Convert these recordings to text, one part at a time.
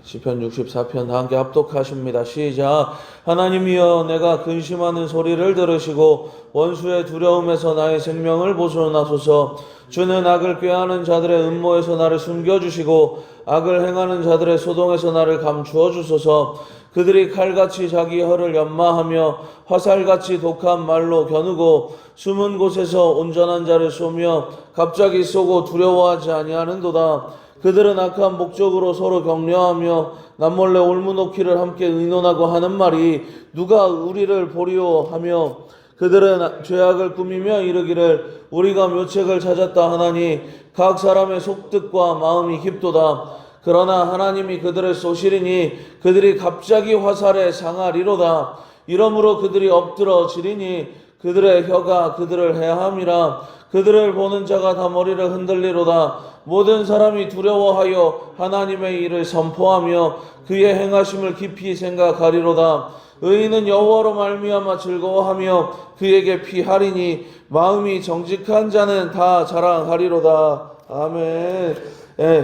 시편 64편 다 함께 합독하십니다. 시작. 하나님이여 내가 근심하는 소리를 들으시고 원수의 두려움에서 나의 생명을 보존하소서. 주는 악을 꾀하는 자들의 음모에서 나를 숨겨주시고 악을 행하는 자들의 소동에서 나를 감추어 주소서. 그들이 칼같이 자기 혀를 연마하며 화살같이 독한 말로 겨누고 숨은 곳에서 온전한 자를 쏘며 갑자기 쏘고 두려워하지 아니하는도다. 그들은 악한 목적으로 서로 격려하며 남몰래 올무놓기를 함께 의논하고 하는 말이 누가 우리를 보리오 하며 그들은 죄악을 꾸미며 이르기를 우리가 묘책을 찾았다 하나니 각 사람의 속뜻과 마음이 깊도다. 그러나 하나님이 그들을 쏘시리니 그들이 갑자기 화살에 상하리로다. 이러므로 그들이 엎드러지리니 그들의 혀가 그들을 해함이라. 그들을 보는 자가 다 머리를 흔들리로다. 모든 사람이 두려워하여 하나님의 일을 선포하며 그의 행하심을 깊이 생각하리로다. 의인은 여호와로 말미암아 즐거워하며 그에게 피하리니 마음이 정직한 자는 다 자랑하리로다. 아멘.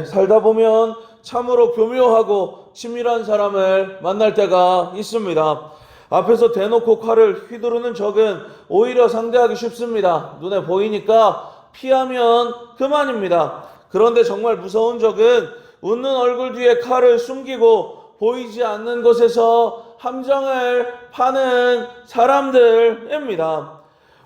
살다 보면 참으로 교묘하고 치밀한 사람을 만날 때가 있습니다. 앞에서 대놓고 칼을 휘두르는 적은 오히려 상대하기 쉽습니다. 눈에 보이니까 피하면 그만입니다. 그런데 정말 무서운 적은 웃는 얼굴 뒤에 칼을 숨기고 보이지 않는 곳에서 함정을 파는 사람들입니다.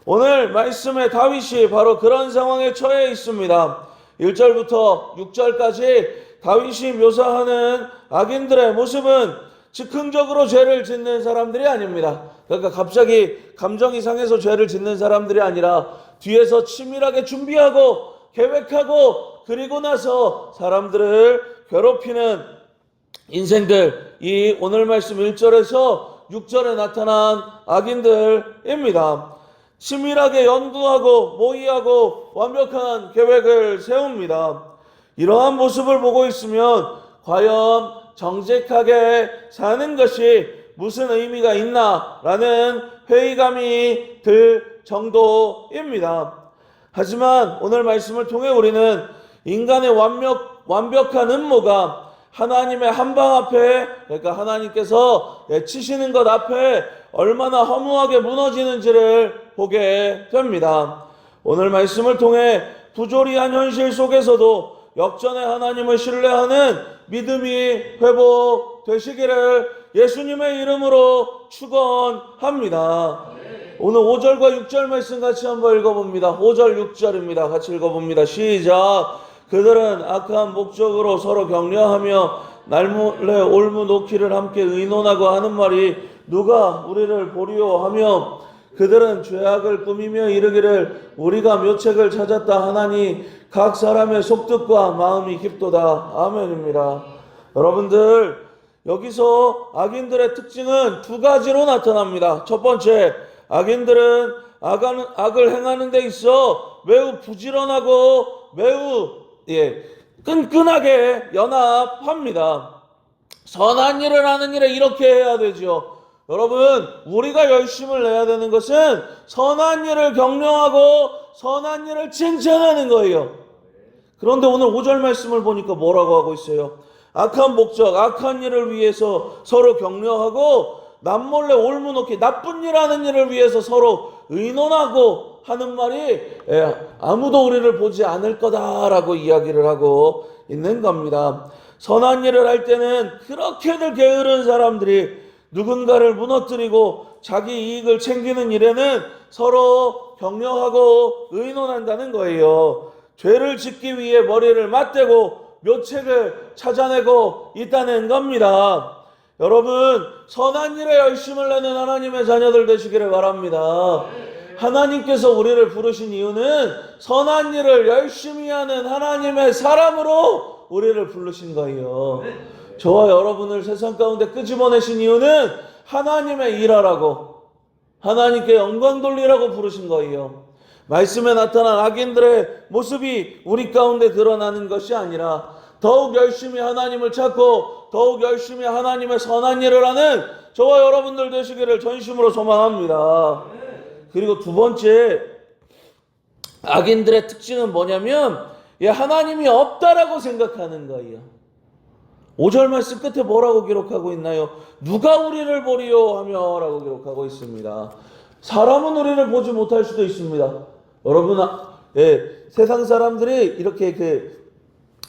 오늘 말씀의 다윗이 바로 그런 상황에 처해 있습니다. 1절부터 6절까지 다윗이 묘사하는 악인들의 모습은 즉흥적으로 죄를 짓는 사람들이 아닙니다. 그러니까 갑자기 감정이 상해서 죄를 짓는 사람들이 아니라 뒤에서 치밀하게 준비하고 계획하고 그리고 나서 사람들을 괴롭히는 인생들, 이 오늘 말씀 1절에서 6절에 나타난 악인들입니다. 치밀하게 연구하고 모의하고 완벽한 계획을 세웁니다. 이러한 모습을 보고 있으면 과연 정직하게 사는 것이 무슨 의미가 있나라는 회의감이 들 정도입니다. 하지만 오늘 말씀을 통해 우리는 인간의 완벽한 음모가 하나님의 한방 앞에, 그러니까 하나님께서 치시는 것 앞에 얼마나 허무하게 무너지는지를 보게 됩니다. 오늘 말씀을 통해 부조리한 현실 속에서도 역전의 하나님을 신뢰하는 믿음이 회복되시기를 예수님의 이름으로 축원합니다. 오늘 5절과 6절 말씀 같이 한번 읽어봅니다. 5절 6절입니다. 같이 읽어봅니다. 시작. 그들은 악한 목적으로 서로 격려하며 날몰래 올무 놓기를 함께 의논하고 하는 말이 누가 우리를 보리오 하며 그들은 죄악을 꾸미며 이르기를 우리가 묘책을 찾았다 하나니 각 사람의 속뜻과 마음이 깊도다. 아멘입니다. 여러분들, 여기서 악인들의 특징은 두 가지로 나타납니다. 첫 번째, 악인들은 악을 행하는 데 있어 매우 부지런하고 매우 끈끈하게 연합합니다. 선한 일을 하는 일에 이렇게 해야 되죠. 여러분, 우리가 열심을 내야 되는 것은 선한 일을 격려하고 선한 일을 칭찬하는 거예요. 그런데 오늘 5절 말씀을 보니까 뭐라고 하고 있어요? 악한 목적, 악한 일을 위해서 서로 격려하고 남몰래 올무놓기, 나쁜 일 하는 일을 위해서 서로 의논하고 하는 말이 아무도 우리를 보지 않을 거다라고 이야기를 하고 있는 겁니다. 선한 일을 할 때는 그렇게들 게으른 사람들이 누군가를 무너뜨리고 자기 이익을 챙기는 일에는 서로 격려하고 의논한다는 거예요. 죄를 짓기 위해 머리를 맞대고 묘책을 찾아내고 있다는 겁니다. 여러분, 선한 일에 열심을 내는 하나님의 자녀들 되시기를 바랍니다. 하나님께서 우리를 부르신 이유는 선한 일을 열심히 하는 하나님의 사람으로 우리를 부르신 거예요. 저와 여러분을 세상 가운데 끄집어내신 이유는 하나님의 일하라고, 하나님께 영광 돌리라고 부르신 거예요. 말씀에 나타난 악인들의 모습이 우리 가운데 드러나는 것이 아니라 더욱 열심히 하나님을 찾고 더욱 열심히 하나님의 선한 일을 하는 저와 여러분들 되시기를 전심으로 소망합니다. 그리고 두 번째, 악인들의 특징은 뭐냐면 하나님이 없다라고 생각하는 거예요. 5절 말씀 끝에 뭐라고 기록하고 있나요? 누가 우리를 보리요 하며 라고 기록하고 있습니다. 사람은 우리를 보지 못할 수도 있습니다. 여러분, 세상 사람들이 이렇게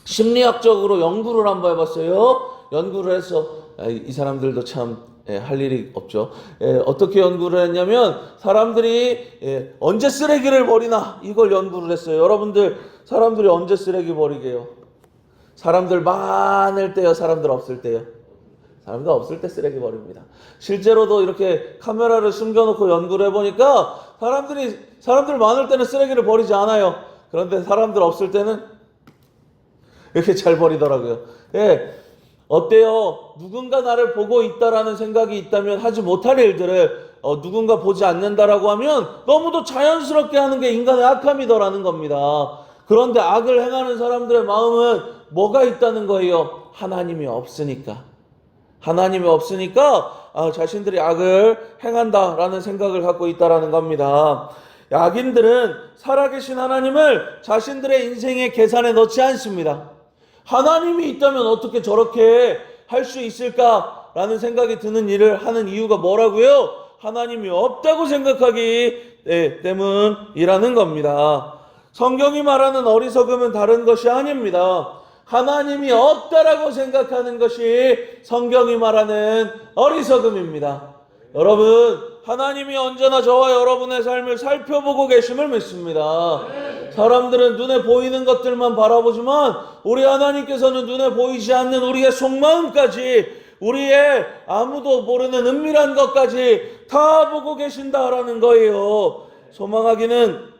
심리학적으로 연구를 한번 해봤어요. 연구를 해서 이 사람들도 참 할 일이 없죠. 어떻게 연구를 했냐면 사람들이 언제 쓰레기를 버리나 이걸 연구를 했어요. 여러분들, 사람들이 언제 쓰레기 버리게요? 사람들 많을 때요, 사람들 없을 때요? 사람들 없을 때 쓰레기 버립니다. 실제로도 이렇게 카메라를 숨겨놓고 연구를 해보니까 사람들 많을 때는 쓰레기를 버리지 않아요. 그런데 사람들 없을 때는 이렇게 잘 버리더라고요. 어때요? 누군가 나를 보고 있다라는 생각이 있다면 하지 못할 일들을 누군가 보지 않는다라고 하면 너무도 자연스럽게 하는 게 인간의 악함이더라는 겁니다. 그런데 악을 행하는 사람들의 마음은 뭐가 있다는 거예요? 하나님이 없으니까. 하나님이 없으니까 자신들이 악을 행한다라는 생각을 갖고 있다라는 겁니다. 악인들은 살아계신 하나님을 자신들의 인생의 계산에 넣지 않습니다. 하나님이 있다면 어떻게 저렇게 할 수 있을까라는 생각이 드는 일을 하는 이유가 뭐라고요? 하나님이 없다고 생각하기 때문이라는 겁니다. 성경이 말하는 어리석음은 다른 것이 아닙니다. 하나님이 없다라고 생각하는 것이 성경이 말하는 어리석음입니다. 여러분, 하나님이 언제나 저와 여러분의 삶을 살펴보고 계심을 믿습니다. 사람들은 눈에 보이는 것들만 바라보지만 우리 하나님께서는 눈에 보이지 않는 우리의 속마음까지, 우리의 아무도 모르는 은밀한 것까지 다 보고 계신다라는 거예요. 소망하기는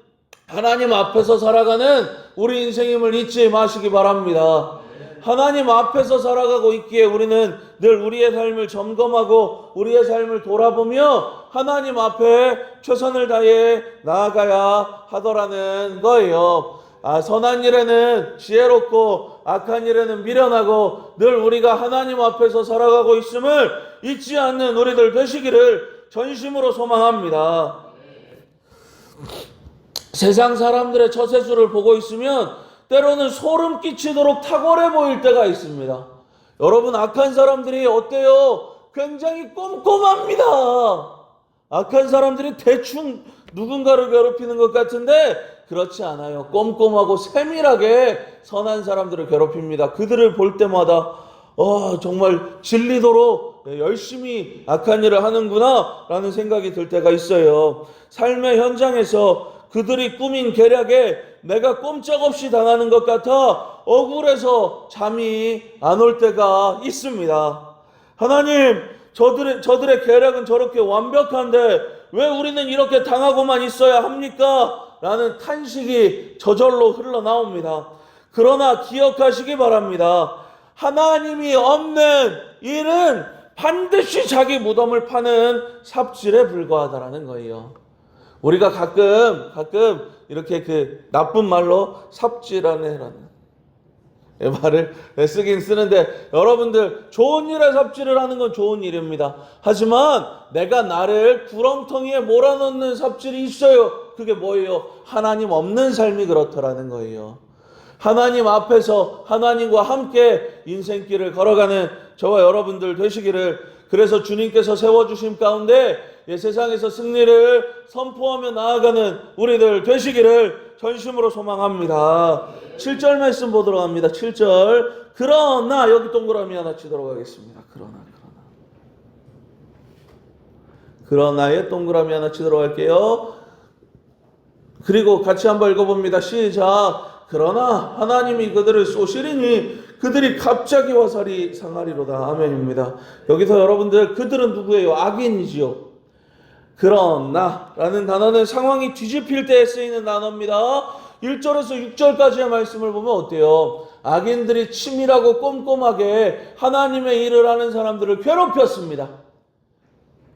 하나님 앞에서 살아가는 우리 인생임을 잊지 마시기 바랍니다. 하나님 앞에서 살아가고 있기에 우리는 늘 우리의 삶을 점검하고 우리의 삶을 돌아보며 하나님 앞에 최선을 다해 나아가야 하더라는 거예요. 선한 일에는 지혜롭고 악한 일에는 미련하고 늘 우리가 하나님 앞에서 살아가고 있음을 잊지 않는 우리들 되시기를 전심으로 소망합니다. 세상 사람들의 처세술을 보고 있으면 때로는 소름 끼치도록 탁월해 보일 때가 있습니다. 여러분, 악한 사람들이 어때요? 굉장히 꼼꼼합니다. 악한 사람들이 대충 누군가를 괴롭히는 것 같은데 그렇지 않아요. 꼼꼼하고 세밀하게 선한 사람들을 괴롭힙니다. 그들을 볼 때마다 정말 진리도록 열심히 악한 일을 하는구나 라는 생각이 들 때가 있어요. 삶의 현장에서 그들이 꾸민 계략에 내가 꼼짝없이 당하는 것 같아 억울해서 잠이 안 올 때가 있습니다. 하나님, 저들의 계략은 저렇게 완벽한데 왜 우리는 이렇게 당하고만 있어야 합니까? 라는 탄식이 저절로 흘러나옵니다. 그러나 기억하시기 바랍니다. 하나님이 없는 일은 반드시 자기 무덤을 파는 삽질에 불과하다라는 거예요. 우리가 가끔 이렇게 나쁜 말로 삽질하네라는 말을 쓰긴 쓰는데, 여러분들, 좋은 일에 삽질을 하는 건 좋은 일입니다. 하지만 내가 나를 구렁텅이에 몰아넣는 삽질이 있어요. 그게 뭐예요? 하나님 없는 삶이 그렇더라는 거예요. 하나님 앞에서 하나님과 함께 인생길을 걸어가는 저와 여러분들 되시기를, 그래서 주님께서 세워주신 가운데 세상에서 승리를 선포하며 나아가는 우리들 되시기를 전심으로 소망합니다. 7절 말씀 보도록 합니다. 7절. 그러나, 여기 동그라미 하나 치도록 하겠습니다. 그러나에 동그라미 하나 치도록 할게요. 그리고 같이 한번 읽어봅니다. 시작. 그러나 하나님이 그들을 쏘시리니 그들이 갑자기 화살이 상하리로다. 아멘입니다. 여기서 여러분들, 그들은 누구예요? 악인이지요. 그러나 라는 단어는 상황이 뒤집힐 때에 쓰이는 단어입니다. 1절에서 6절까지의 말씀을 보면 어때요? 악인들이 치밀하고 꼼꼼하게 하나님의 일을 하는 사람들을 괴롭혔습니다.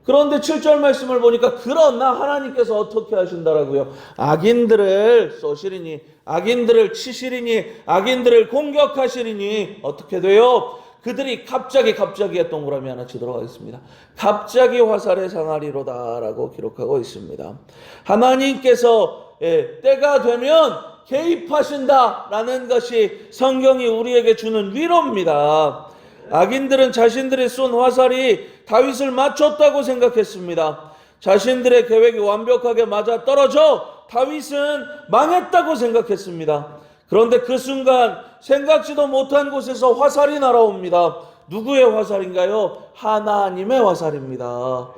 그런데 7절 말씀을 보니까 그러나 하나님께서 어떻게 하신다라고요? 악인들을 쏘시리니, 악인들을 치시리니, 악인들을 공격하시리니 어떻게 돼요? 그들이 갑자기에 동그라미 하나 치도록 하겠습니다. 갑자기 화살에 상하리로다 라고 기록하고 있습니다. 하나님께서 때가 되면 개입하신다 라는 것이 성경이 우리에게 주는 위로입니다. 악인들은 자신들이 쏜 화살이 다윗을 맞췄다고 생각했습니다. 자신들의 계획이 완벽하게 맞아 떨어져 다윗은 망했다고 생각했습니다. 그런데 그 순간 생각지도 못한 곳에서 화살이 날아옵니다. 누구의 화살인가요? 하나님의 화살입니다.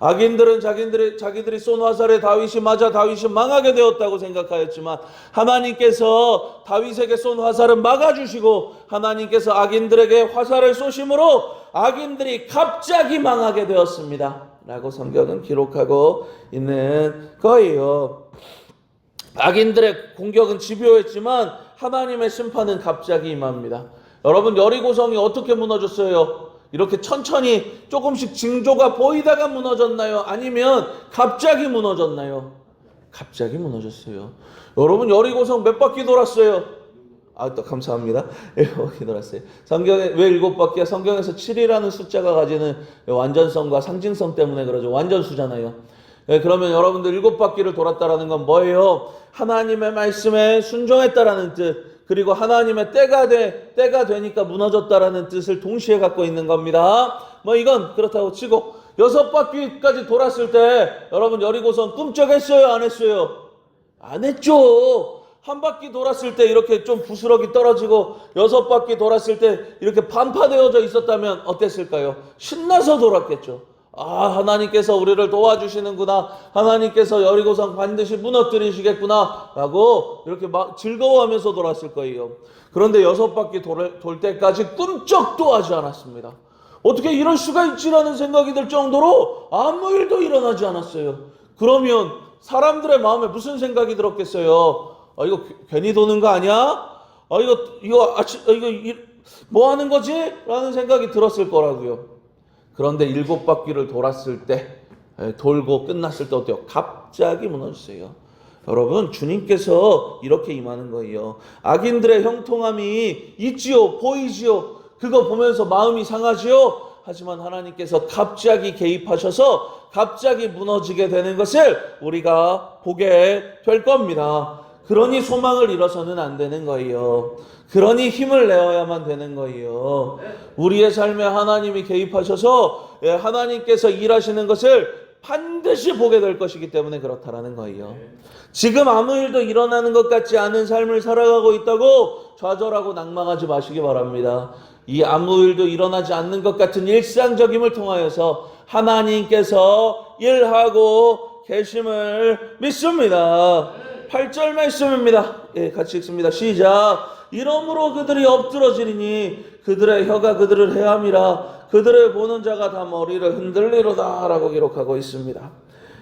악인들은 자기들이 쏜 화살에 다윗이 맞아 다윗이 망하게 되었다고 생각하였지만 하나님께서 다윗에게 쏜 화살은 막아주시고 하나님께서 악인들에게 화살을 쏘심으로 악인들이 갑자기 망하게 되었습니다. 라고 성경은 기록하고 있는 거예요. 악인들의 공격은 집요했지만 하나님의 심판은 갑자기 임합니다. 여러분, 여리고성이 어떻게 무너졌어요? 이렇게 천천히 조금씩 징조가 보이다가 무너졌나요? 아니면 갑자기 무너졌나요? 갑자기 무너졌어요. 여러분, 여리고성 몇 바퀴 돌았어요? 또 감사합니다. 7바퀴 돌았어요. 성경에 왜 7바퀴야? 성경에서 7이라는 숫자가 가지는 완전성과 상징성 때문에 그러죠. 완전수잖아요. 그러면 여러분들 7바퀴를 돌았다라는 건 뭐예요? 하나님의 말씀에 순종했다라는 뜻, 그리고 하나님의 때가 되니까 무너졌다라는 뜻을 동시에 갖고 있는 겁니다. 이건 그렇다고 치고 6바퀴까지 돌았을 때 여러분 여리고성 꿈쩍했어요? 안 했어요? 안 했죠. 한 바퀴 돌았을 때 이렇게 좀 부스러기 떨어지고 6바퀴 돌았을 때 이렇게 반파되어져 있었다면 어땠을까요? 신나서 돌았겠죠. 하나님께서 우리를 도와주시는구나. 하나님께서 여리고성 반드시 무너뜨리시겠구나. 라고 이렇게 막 즐거워하면서 돌았을 거예요. 그런데 6바퀴 돌 때까지 꿈쩍도 하지 않았습니다. 어떻게 이럴 수가 있지라는 생각이 들 정도로 아무 일도 일어나지 않았어요. 그러면 사람들의 마음에 무슨 생각이 들었겠어요? 이거 괜히 도는 거 아니야? 이거 뭐 하는 거지? 라는 생각이 들었을 거라고요. 그런데 7바퀴를 돌았을 때, 돌고 끝났을 때 어때요? 갑자기 무너졌어요. 여러분, 주님께서 이렇게 임하는 거예요. 악인들의 형통함이 있지요, 보이지요. 그거 보면서 마음이 상하지요. 하지만 하나님께서 갑자기 개입하셔서 갑자기 무너지게 되는 것을 우리가 보게 될 겁니다. 그러니 소망을 잃어서는 안 되는 거예요. 그러니 힘을 내어야만 되는 거예요. 우리의 삶에 하나님이 개입하셔서 하나님께서 일하시는 것을 반드시 보게 될 것이기 때문에 그렇다라는 거예요. 지금 아무 일도 일어나는 것 같지 않은 삶을 살아가고 있다고 좌절하고 낭망하지 마시기 바랍니다. 이 아무 일도 일어나지 않는 것 같은 일상적임을 통하여서 하나님께서 일하고 계심을 믿습니다. 8절 말씀입니다. 같이 읽습니다. 시작. 이러므로 그들이 엎드러지리니 그들의 혀가 그들을 해함이라 그들을 보는 자가 다 머리를 흔들리로다 라고 기록하고 있습니다.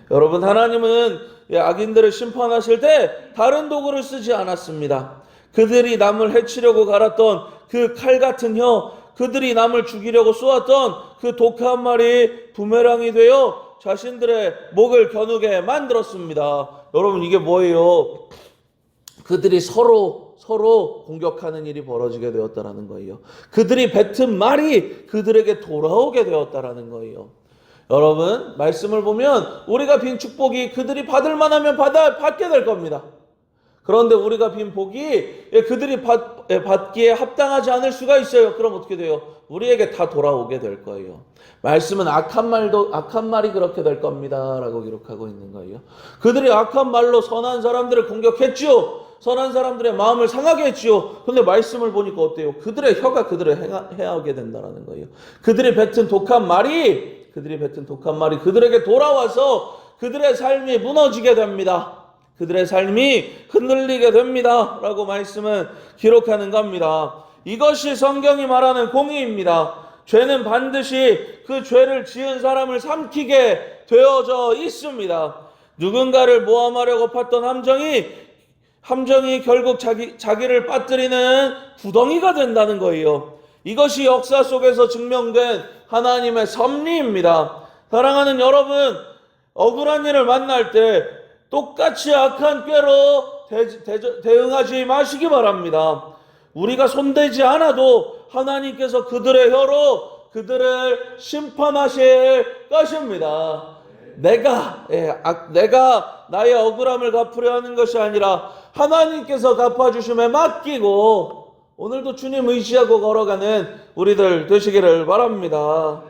여러분, 하나님은 악인들을 심판하실 때 다른 도구를 쓰지 않았습니다. 그들이 남을 해치려고 갈았던 그 칼 같은 혀, 그들이 남을 죽이려고 쏘았던 그 독한 말이 부메랑이 되어 자신들의 목을 겨누게 만들었습니다. 여러분, 이게 뭐예요? 그들이 서로 공격하는 일이 벌어지게 되었다라는 거예요. 그들이 뱉은 말이 그들에게 돌아오게 되었다라는 거예요. 여러분, 말씀을 보면 우리가 빈 축복이 그들이 받을 만하면 받게 될 겁니다. 그런데 우리가 빈 복이 그들이 받기에 합당하지 않을 수가 있어요. 그럼 어떻게 돼요? 우리에게 다 돌아오게 될 거예요. 말씀은 악한 말이 그렇게 될 겁니다 라고 기록하고 있는 거예요. 그들이 악한 말로 선한 사람들을 공격했지요. 선한 사람들의 마음을 상하게 했지요. 근데 말씀을 보니까 어때요? 그들의 혀가 그들을 해하게 된다는 거예요. 그들이 뱉은 독한 말이 그들에게 돌아와서 그들의 삶이 무너지게 됩니다. 그들의 삶이 흔들리게 됩니다 라고 말씀은 기록하는 겁니다. 이것이 성경이 말하는 공의입니다. 죄는 반드시 그 죄를 지은 사람을 삼키게 되어져 있습니다. 누군가를 모함하려고 팠던 함정이 결국 자기를 빠뜨리는 구덩이가 된다는 거예요. 이것이 역사 속에서 증명된 하나님의 섭리입니다. 사랑하는 여러분, 억울한 일을 만날 때 똑같이 악한 꾀로 대응하지 마시기 바랍니다. 우리가 손대지 않아도 하나님께서 그들의 혀로 그들을 심판하실 것입니다. 내가 나의 억울함을 갚으려 하는 것이 아니라 하나님께서 갚아주심에 맡기고 오늘도 주님 의지하고 걸어가는 우리들 되시기를 바랍니다.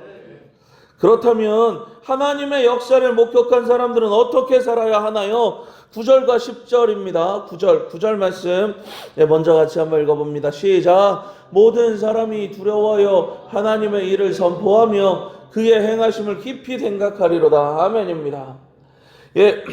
그렇다면 하나님의 역사를 목격한 사람들은 어떻게 살아야 하나요? 9절과 10절입니다. 9절 말씀 먼저 같이 한번 읽어봅니다. 시작. 모든 사람이 두려워하여 하나님의 일을 선포하며 그의 행하심을 깊이 생각하리로다. 아멘입니다. 예,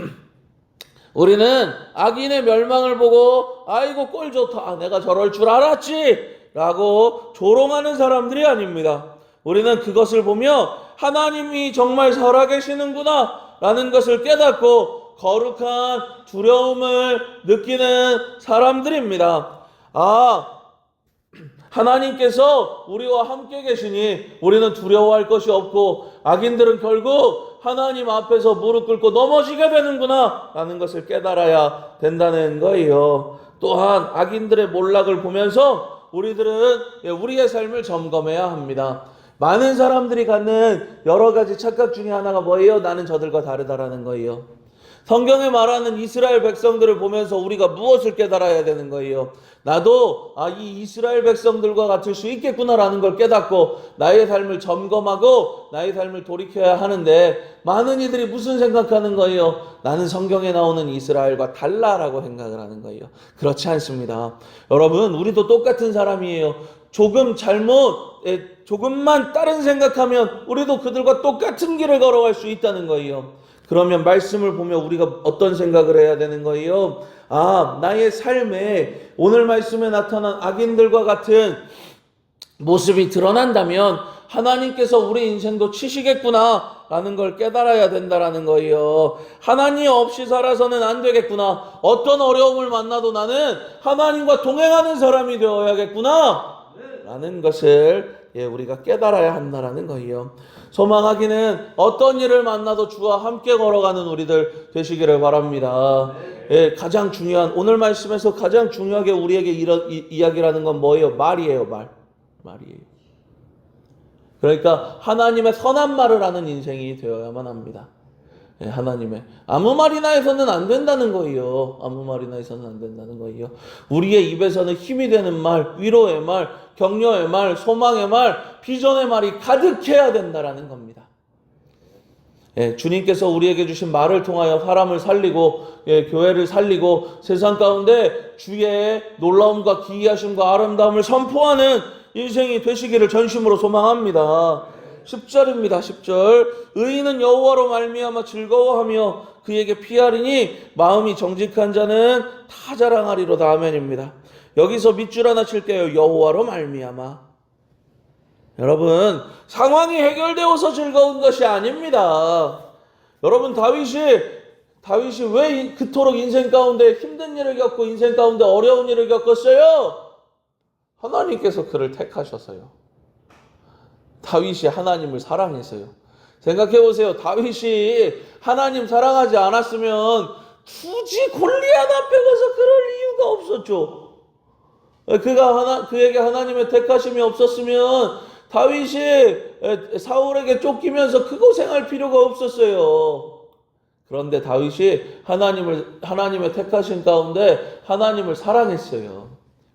우리는 악인의 멸망을 보고 아이고 꼴 좋다, 내가 저럴 줄 알았지 라고 조롱하는 사람들이 아닙니다. 우리는 그것을 보며 하나님이 정말 살아계시는구나 라는 것을 깨닫고 거룩한 두려움을 느끼는 사람들입니다. 하나님께서 우리와 함께 계시니 우리는 두려워할 것이 없고 악인들은 결국 하나님 앞에서 무릎 꿇고 넘어지게 되는구나 라는 것을 깨달아야 된다는 거예요. 또한 악인들의 몰락을 보면서 우리들은 우리의 삶을 점검해야 합니다. 많은 사람들이 갖는 여러 가지 착각 중에 하나가 뭐예요? 나는 저들과 다르다라는 거예요. 성경에 말하는 이스라엘 백성들을 보면서 우리가 무엇을 깨달아야 되는 거예요? 나도 이 이스라엘 백성들과 같을 수 있겠구나라는 걸 깨닫고 나의 삶을 점검하고 나의 삶을 돌이켜야 하는데, 많은 이들이 무슨 생각하는 거예요? 나는 성경에 나오는 이스라엘과 달라라고 생각을 하는 거예요. 그렇지 않습니다. 여러분, 우리도 똑같은 사람이에요. 조금만 다른 생각하면 우리도 그들과 똑같은 길을 걸어갈 수 있다는 거예요. 그러면 말씀을 보면 우리가 어떤 생각을 해야 되는 거예요? 나의 삶에 오늘 말씀에 나타난 악인들과 같은 모습이 드러난다면 하나님께서 우리 인생도 치시겠구나 라는 걸 깨달아야 된다라는 거예요. 하나님 없이 살아서는 안 되겠구나. 어떤 어려움을 만나도 나는 하나님과 동행하는 사람이 되어야겠구나 라는 것을 우리가 깨달아야 한다라는 거예요. 소망하기는 어떤 일을 만나도 주와 함께 걸어가는 우리들 되시기를 바랍니다. 가장 중요한, 오늘 말씀에서 가장 중요하게 우리에게 이야기라는 건 뭐예요? 말이에요. 말이에요. 그러니까 하나님의 선한 말을 하는 인생이 되어야만 합니다. 하나님의 아무 말이나 해서는 안 된다는 거예요. 아무 말이나 해서는 안 된다는 거예요. 우리의 입에서는 힘이 되는 말, 위로의 말, 격려의 말, 소망의 말, 비전의 말이 가득해야 된다라는 겁니다. 주님께서 우리에게 주신 말을 통하여 사람을 살리고 교회를 살리고 세상 가운데 주의 놀라움과 기이하심과 아름다움을 선포하는 인생이 되시기를 전심으로 소망합니다. 10절입니다. 10절. 의인은 여호와로 말미암아 즐거워하며 그에게 피하리니 마음이 정직한 자는 다 자랑하리로다. 아멘입니다. 여기서 밑줄 하나 칠게요. 여호와로 말미암아. 여러분, 상황이 해결되어서 즐거운 것이 아닙니다. 여러분, 다윗이 왜 그토록 인생 가운데 힘든 일을 겪고 인생 가운데 어려운 일을 겪었어요? 하나님께서 그를 택하셔서요. 다윗이 하나님을 사랑했어요. 생각해보세요. 다윗이 하나님 사랑하지 않았으면 굳이 골리앗 앞에 가서 그럴 이유가 없었죠. 그에게 하나님의 택하심이 없었으면 다윗이 사울에게 쫓기면서 그 고생할 필요가 없었어요. 그런데 다윗이 하나님의 택하신 가운데 하나님을 사랑했어요.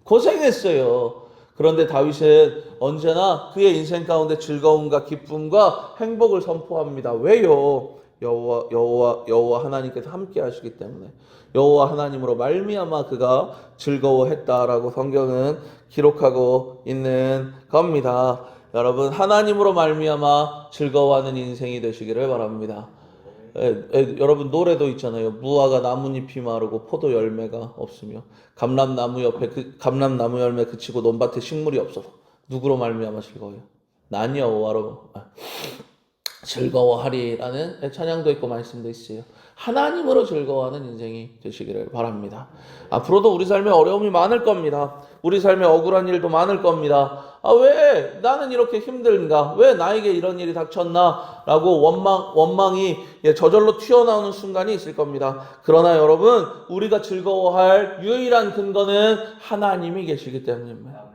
고생했어요. 그런데 다윗은 언제나 그의 인생 가운데 즐거움과 기쁨과 행복을 선포합니다. 왜요? 여호와 하나님께서 함께 하시기 때문에, 여호와 하나님으로 말미암아 그가 즐거워했다라고 성경은 기록하고 있는 겁니다. 여러분, 하나님으로 말미암아 즐거워하는 인생이 되시기를 바랍니다. 여러분, 노래도 있잖아요. 무화과 나뭇잎이 마르고 포도 열매가 없으며 감람나무 옆에 감람나무 열매 그치고 논밭에 식물이 없어서 누구로 말미암아 즐거워요? 난 여호와로 즐거워하리라는 찬양도 있고 말씀도 있어요. 하나님으로 즐거워하는 인생이 되시기를 바랍니다. 앞으로도 우리 삶에 어려움이 많을 겁니다. 우리 삶에 억울한 일도 많을 겁니다. 왜 나는 이렇게 힘든가? 왜 나에게 이런 일이 닥쳤나? 라고 원망이 저절로 튀어나오는 순간이 있을 겁니다. 그러나 여러분, 우리가 즐거워할 유일한 근거는 하나님이 계시기 때문입니다.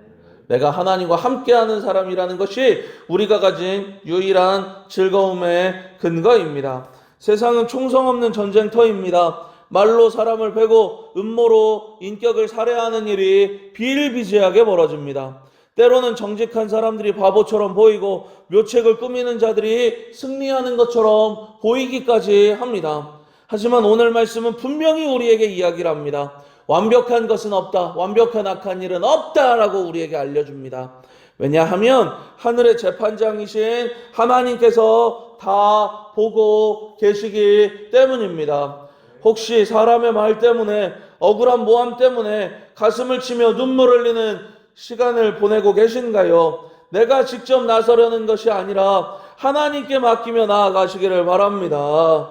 내가 하나님과 함께하는 사람이라는 것이 우리가 가진 유일한 즐거움의 근거입니다. 세상은 총성 없는 전쟁터입니다. 말로 사람을 베고 음모로 인격을 살해하는 일이 비일비재하게 벌어집니다. 때로는 정직한 사람들이 바보처럼 보이고 묘책을 꾸미는 자들이 승리하는 것처럼 보이기까지 합니다. 하지만 오늘 말씀은 분명히 우리에게 이야기를 합니다. 완벽한 것은 없다. 완벽한 악한 일은 없다라고 우리에게 알려줍니다. 왜냐하면 하늘의 재판장이신 하나님께서 다 보고 계시기 때문입니다. 혹시 사람의 말 때문에 억울한 모함 때문에 가슴을 치며 눈물을 흘리는 시간을 보내고 계신가요? 내가 직접 나서려는 것이 아니라 하나님께 맡기며 나아가시기를 바랍니다.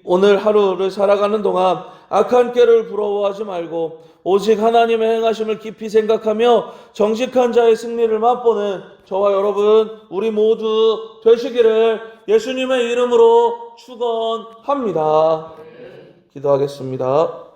오늘 하루를 살아가는 동안 악한 꾀를 부러워하지 말고 오직 하나님의 행하심을 깊이 생각하며 정직한 자의 승리를 맛보는 저와 여러분 우리 모두 되시기를 예수님의 이름으로 축원합니다. 기도하겠습니다.